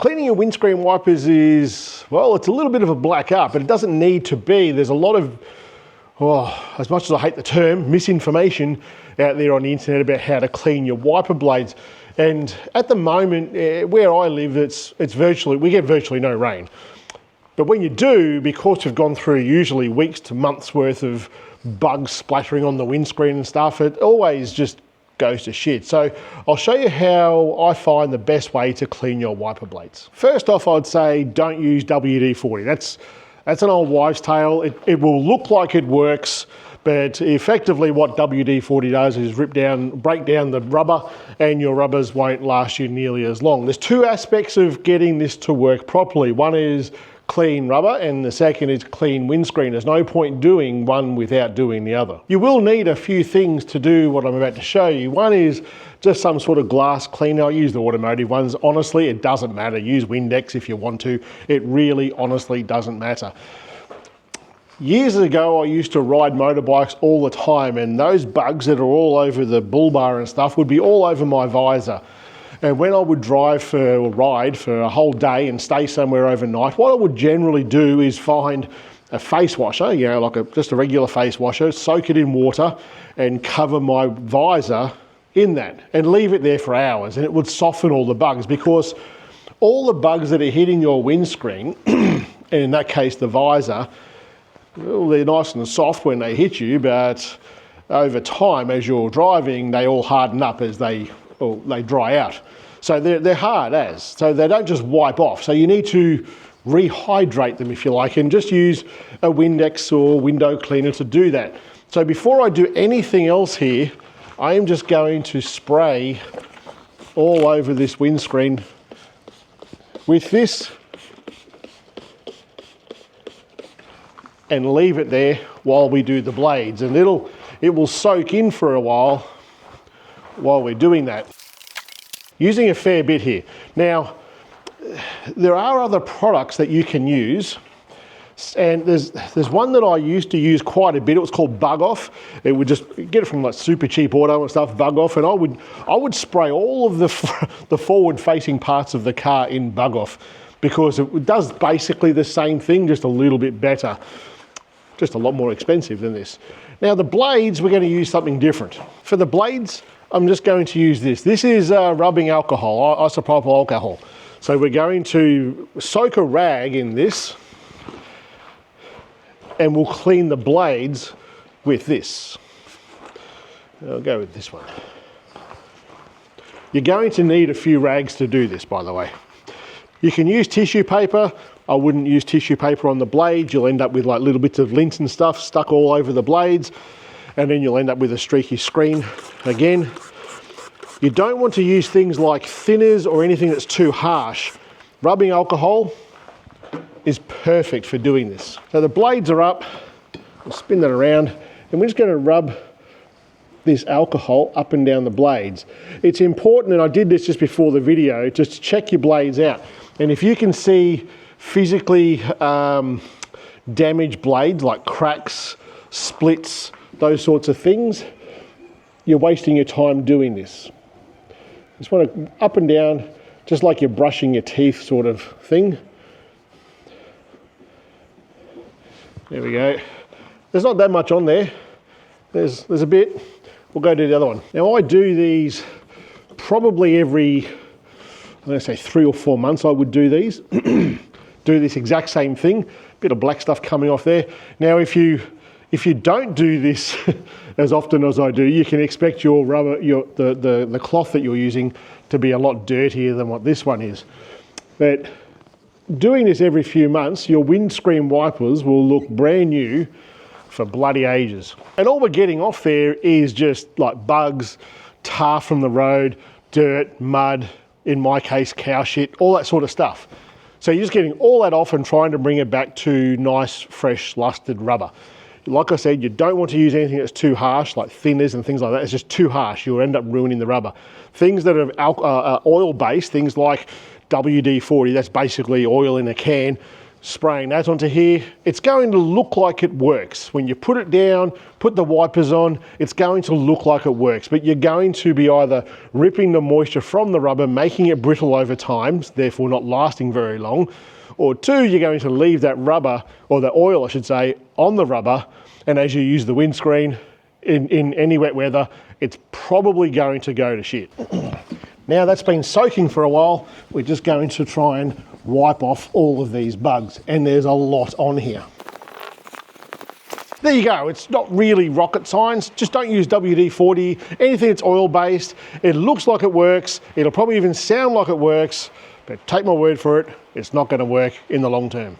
Cleaning your windscreen wipers is, well, it's a little bit of a black art, but it doesn't need to be. There's a lot of, as much as I hate the term, misinformation out there on the internet about how to clean your wiper blades. And at the moment, where I live, we get virtually no rain. But when you do, because you've gone through usually weeks to months worth of bugs splattering on the windscreen and stuff, it always just goes to shit. So I'll show you how I find the best way to clean your wiper blades. First off, I'd say don't use WD-40. That's an old wives' tale. It will look like it works, but effectively what WD-40 does is break down the rubber, and your rubbers won't last you nearly as long. There's two aspects of getting this to work properly. One is clean rubber, and the second is clean windscreen. There's no point doing one without doing the other. You will need a few things to do what I'm about to show you. One is just some sort of glass cleaner. I use the automotive ones. Honestly, it doesn't matter. Use Windex if you want to. It really, honestly doesn't matter. Years ago, I used to ride motorbikes all the time, and those bugs that are all over the bull bar and stuff would be all over my visor. And when I would ride for a whole day and stay somewhere overnight, what I would generally do is find a face washer, like just a regular face washer, soak it in water and cover my visor in that and leave it there for hours, and it would soften all the bugs, because all the bugs that are hitting your windscreen, and in that case the visor, well, they're nice and soft when they hit you, but over time as you're driving, they all harden up as they dry out. So they're hard as, so they don't just wipe off. So you need to rehydrate them, if you like, and just use a Windex or window cleaner to do that. So before I do anything else here, I am just going to spray all over this windscreen with this and leave it there while we do the blades, and it will soak in for a while we're doing that. Using a fair bit here. Now, there are other products that you can use, and there's one that I used to use quite a bit. It was called Bug Off. It would just get it from like Super Cheap Auto and stuff, Bug Off, and I would spray all of the forward-facing parts of the car in Bug Off, because it does basically the same thing, just a little bit better. Just a lot more expensive than this. Now the blades, we're going to use something different. For the blades, I'm just going to use this. This is rubbing alcohol, isopropyl alcohol. So we're going to soak a rag in this, and we'll clean the blades with this. I'll go with this one. You're going to need a few rags to do this, by the way. You can use tissue paper. I wouldn't use tissue paper on the blades. You'll end up with like little bits of lint and stuff stuck all over the blades, and then you'll end up with a streaky screen again. You don't want to use things like thinners or anything that's too harsh. Rubbing alcohol is perfect for doing this. So the blades are up, we'll spin that around, and we're just going to rub this alcohol up and down the blades. It's important, and I did this just before the video, just to check your blades out. And if you can see physically damaged blades like cracks, splits, those sorts of things, you're wasting your time doing this. Just want to up and down, just like you're brushing your teeth sort of thing. There we go. There's not that much on there. There's a bit. We'll go to the other one. Now I do these probably every, I'm going to say 3 or 4 months I would do these. Do this exact same thing. Bit of black stuff coming off there. Now if you don't do this as often as I do, you can expect your rubber, the cloth that you're using to be a lot dirtier than what this one is. But doing this every few months, your windscreen wipers will look brand new for bloody ages. And all we're getting off there is just like bugs, tar from the road, dirt, mud, in my case, cow shit, all that sort of stuff. So you're just getting all that off and trying to bring it back to nice, fresh, lusted rubber. Like I said, you don't want to use anything that's too harsh, like thinners and things like that. It's just too harsh. You'll end up ruining the rubber. Things that are oil-based, things like WD-40, that's basically oil in a can. spraying that onto here, it's going to look like it works. When you put it down, put the wipers on, it's going to look like it works, but you're going to be either ripping the moisture from the rubber, making it brittle over time, therefore not lasting very long, or two, you're going to leave that rubber, or the oil I should say, on the rubber, and as you use the windscreen in any wet weather, it's probably going to go to shit. Now that's been soaking for a while, we're just going to try and wipe off all of these bugs, and there's a lot on here. There you go, it's not really rocket science, just don't use WD-40, anything that's oil-based. It looks like it works, it'll probably even sound like it works, but take my word for it, it's not going to work in the long term.